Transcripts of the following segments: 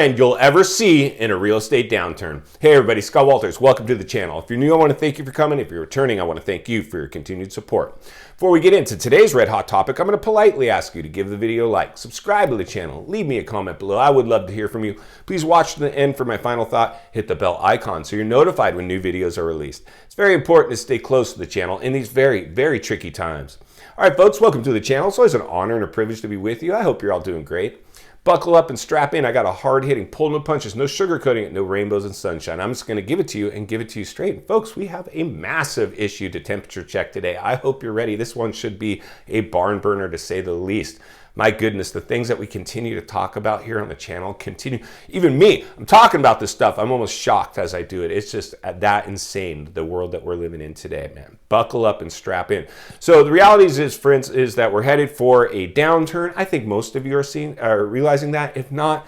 and you'll ever see in a real estate downturn. Hey everybody, Scott Walters, welcome to the channel. If you're new, I want to thank you for coming. If you're returning, I want to thank you for your continued support. Before we get into today's red hot topic, I'm going to politely ask you to give the video a like, subscribe to the channel, leave me a comment below. I would love to hear from you. Please watch to the end for my final thought. Hit the bell icon so you're notified when new videos are released. It's very important to stay close to the channel in these very, very tricky times. All right, folks, welcome to the channel. It's always an honor and a privilege to be with you. I hope you're all doing great. Buckle up and strap in. I got a hard-hitting, pull no punches, no sugarcoating it, no rainbows and sunshine. I'm just going to give it to you and give it to you straight. And folks, we have a massive issue to temperature check today. I hope you're ready. This one should be a barn burner to say the least. My goodness, the things that we continue to talk about here on the channel continue. Even me, I'm talking about this stuff. I'm almost shocked as I do it. It's just that insane, the world that we're living in today, man. Buckle up and strap in. So the reality is, friends, is that we're headed for a downturn. I think most of you are realizing that. If not,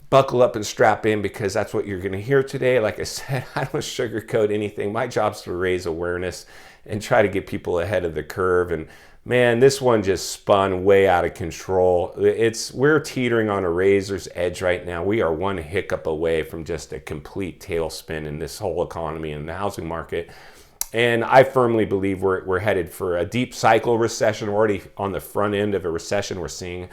buckle up and strap in, because that's what you're going to hear today. Like I said, I don't sugarcoat anything. My job's to raise awareness and try to get people ahead of the curve. And man, this one just spun way out of control. We're teetering on a razor's edge right now. We are one hiccup away from just a complete tailspin in this whole economy and the housing market. And I firmly believe we're headed for a deep cycle recession. We're already on the front end of a recession. We're seeing,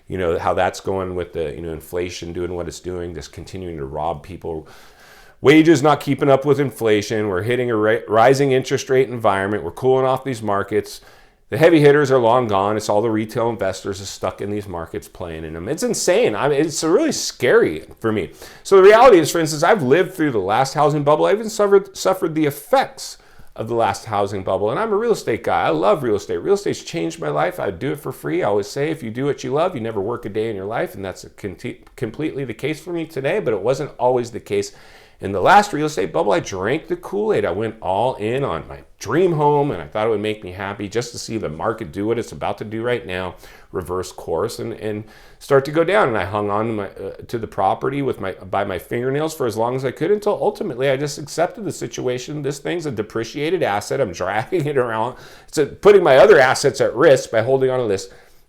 how that's going with the, inflation doing what it's doing, just continuing to rob people. Wages not keeping up with inflation. We're hitting a rising interest rate environment. We're cooling off these markets. The heavy hitters are long gone. It's all the retail investors are stuck in these markets playing in them. It's insane. It's really scary for me. So the reality is, for instance, I've lived through the last housing bubble. I even suffered the effects of the last housing bubble. And I'm a real estate guy. I love real estate. Real estate's changed my life. I do it for free. I always say, if you do what you love, you never work a day in your life. And that's completely the case for me today, but it wasn't always the case. In the last real estate bubble, I drank the Kool-Aid. I went all in on my dream home, and I thought it would make me happy just to see the market do what it's about to do right now, reverse course, and start to go down. And I hung on to the property by my fingernails for as long as I could, until ultimately I just accepted the situation. This thing's a depreciated asset. I'm dragging it around. It's putting my other assets at risk by holding on to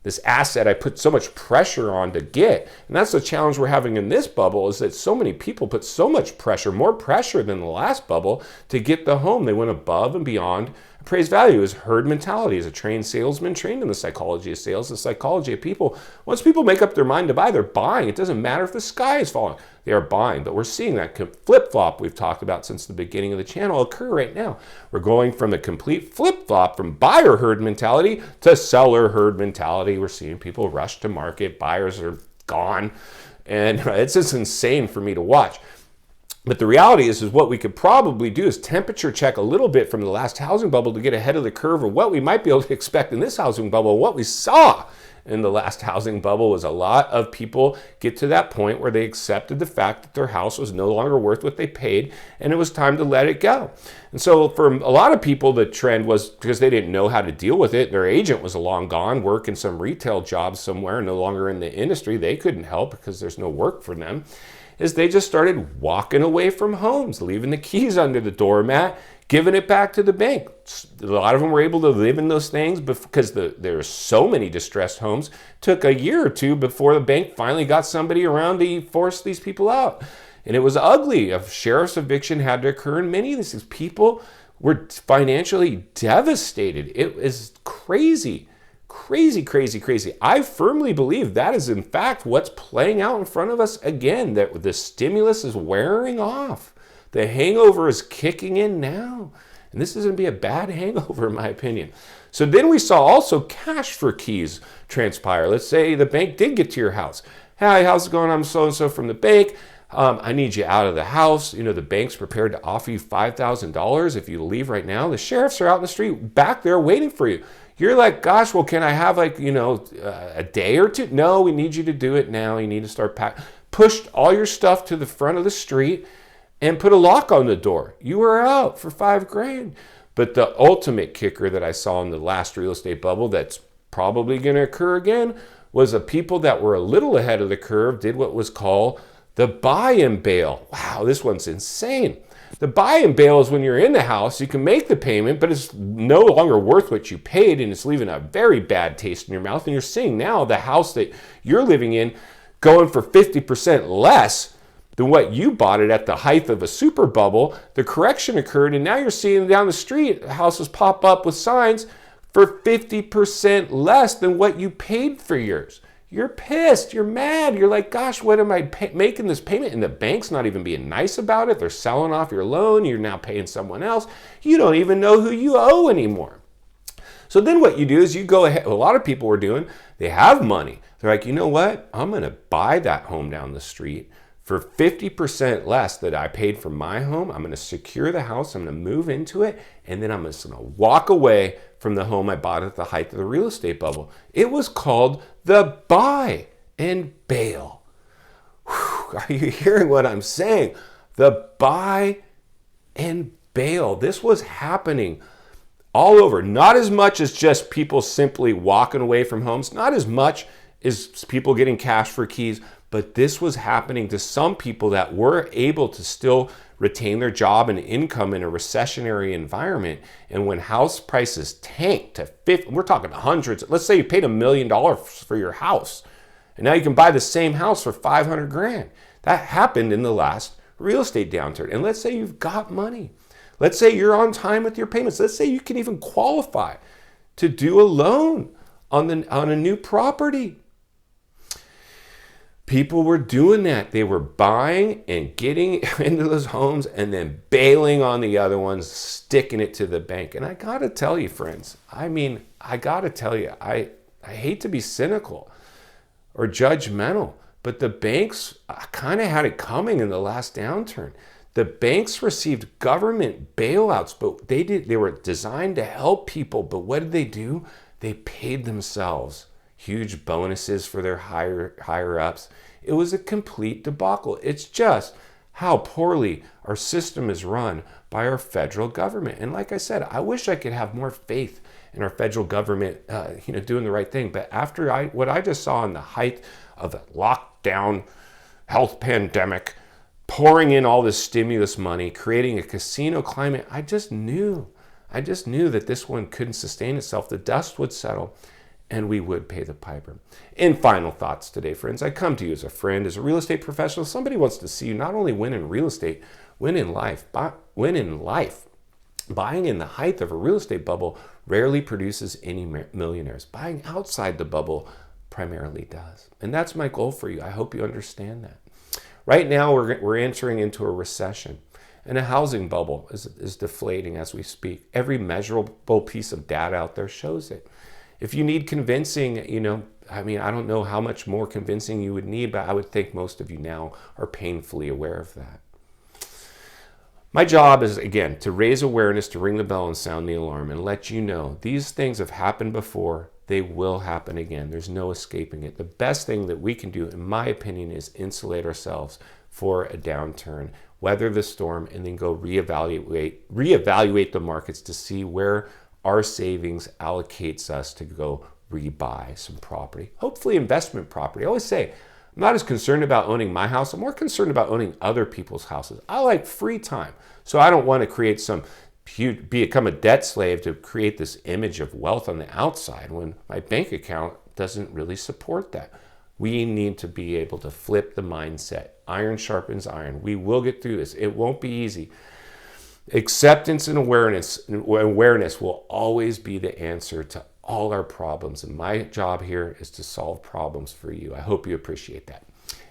this asset I put so much pressure on to get. And that's the challenge we're having in this bubble, is that so many people put so much pressure, more pressure than the last bubble, to get the home. They went above and beyond appraised value. Is herd mentality. As a trained salesman, trained in the psychology of sales, the psychology of people. Once people make up their mind to buy, they're buying. It doesn't matter if the sky is falling. They are buying. But we're seeing that flip-flop we've talked about since the beginning of the channel occur right now. We're going from a complete flip-flop from buyer herd mentality to seller herd mentality. We're seeing people rush to market. Buyers are gone. And it's just insane for me to watch. But the reality is what we could probably do is temperature check a little bit from the last housing bubble to get ahead of the curve of what we might be able to expect in this housing bubble. What we saw in the last housing bubble was a lot of people get to that point where they accepted the fact that their house was no longer worth what they paid, and it was time to let it go. And so for a lot of people, the trend was because they didn't know how to deal with it. Their agent was long gone, working some retail job somewhere, no longer in the industry. They couldn't help because there's no work for them. Is they just started walking away from homes, leaving the keys under the doormat, giving it back to the bank. A lot of them were able to live in those things because there are so many distressed homes. It took a year or two before the bank finally got somebody around to force these people out. And it was ugly. A sheriff's eviction had to occur, and many of these people were financially devastated. It was crazy. Crazy, crazy, crazy. I firmly believe that is in fact what's playing out in front of us again, that the stimulus is wearing off. The hangover is kicking in now. And this is going to be a bad hangover in my opinion. So then we saw also cash for keys transpire. Let's say the bank did get to your house. Hi, how's it going? I'm so-and-so from the bank. I need you out of the house. The bank's prepared to offer you $5,000 if you leave right now. The sheriffs are out in the street back there waiting for you. You're like, gosh, well, can I have a day or two? No, we need you to do it now. You need to start packing. Pushed all your stuff to the front of the street and put a lock on the door. You were out for $5,000. But the ultimate kicker that I saw in the last real estate bubble that's probably going to occur again was the people that were a little ahead of the curve did what was called the buy and bail. Wow, this one's insane. The buy and bail is when you're in the house, you can make the payment, but it's no longer worth what you paid, and it's leaving a very bad taste in your mouth. And you're seeing now the house that you're living in going for 50% less than what you bought it at the height of a super bubble. The correction occurred, and now you're seeing down the street houses pop up with signs for 50% less than what you paid for yours. You're pissed, you're mad, you're like, gosh, what am I making this payment? And the bank's not even being nice about it. They're selling off your loan, you're now paying someone else. You don't even know who you owe anymore. So then what you do is you go ahead, a lot of people were doing, they have money. They're like, you know what? I'm gonna buy that home down the street for 50% less that I paid for my home. I'm gonna secure the house, I'm gonna move into it, and then I'm just gonna walk away from the home I bought at the height of the real estate bubble. It was called the buy and bail. Whew, are you hearing what I'm saying? The buy and bail. This was happening all over. Not as much as just people simply walking away from homes, not as much as people getting cash for keys, but this was happening to some people that were able to still retain their job and income in a recessionary environment. And when house prices tanked to 50, we're talking hundreds, let's say you paid $1 million for your house, and now you can buy the same house for 500 grand. That happened in the last real estate downturn. And let's say you've got money. Let's say you're on time with your payments. Let's say you can even qualify to do a loan on a new property. People were doing that. They were buying and getting into those homes and then bailing on the other ones, sticking it to the bank. And I gotta tell you, friends, I hate to be cynical or judgmental, but the banks kind of had it coming in the last downturn. The banks received government bailouts, but they were designed to help people. But what did they do? They paid themselves huge bonuses for their higher ups. It was a complete debacle. It's just how poorly our system is run by our federal government. And like I said, I wish I could have more faith in our federal government, doing the right thing. But after what I just saw in the height of the lockdown health pandemic, pouring in all this stimulus money, creating a casino climate, I just knew that this one couldn't sustain itself. The dust would settle, and we would pay the piper. In final thoughts today, friends, I come to you as a friend, as a real estate professional. Somebody wants to see you not only win in real estate, win in life. Win in life. Buying in the height of a real estate bubble rarely produces any millionaires. Buying outside the bubble primarily does. And that's my goal for you. I hope you understand that. Right now, we're entering into a recession, and a housing bubble is deflating as we speak. Every measurable piece of data out there shows it. If you need convincing, I don't know how much more convincing you would need, but I would think most of you now are painfully aware of that. My job is, again, to raise awareness, to ring the bell and sound the alarm and let you know these things have happened before. They will happen again. There's no escaping it. The best thing that we can do, in my opinion, is insulate ourselves for a downturn, weather the storm, and then go reevaluate the markets to see where our savings allocates us to go rebuy some property, hopefully investment property. I always say, I'm not as concerned about owning my house. I'm more concerned about owning other people's houses. I like free time. So I don't want to create become a debt slave to create this image of wealth on the outside when my bank account doesn't really support that. We need to be able to flip the mindset. Iron sharpens iron. We will get through this. It won't be easy. Acceptance and awareness will always be the answer to all our problems. And my job here is to solve problems for you. I hope you appreciate that.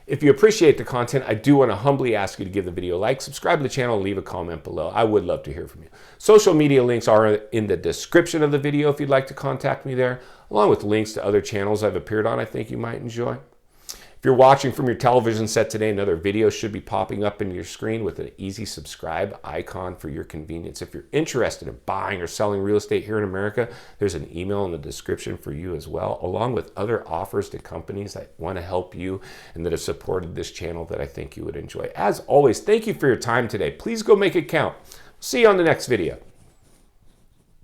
If you appreciate the content, I do want to humbly ask you to give the video a like, subscribe to the channel, and leave a comment below. I would love to hear from you. Social media links are in the description of the video if you'd like to contact me there, along with links to other channels I've appeared on I think you might enjoy. If you're watching from your television set today, another video should be popping up in your screen with an easy subscribe icon for your convenience. If you're interested in buying or selling real estate here in America, there's an email in the description for you as well, along with other offers to companies that want to help you and that have supported this channel that I think you would enjoy. As always, thank you for your time today. Please go make it count. See you on the next video.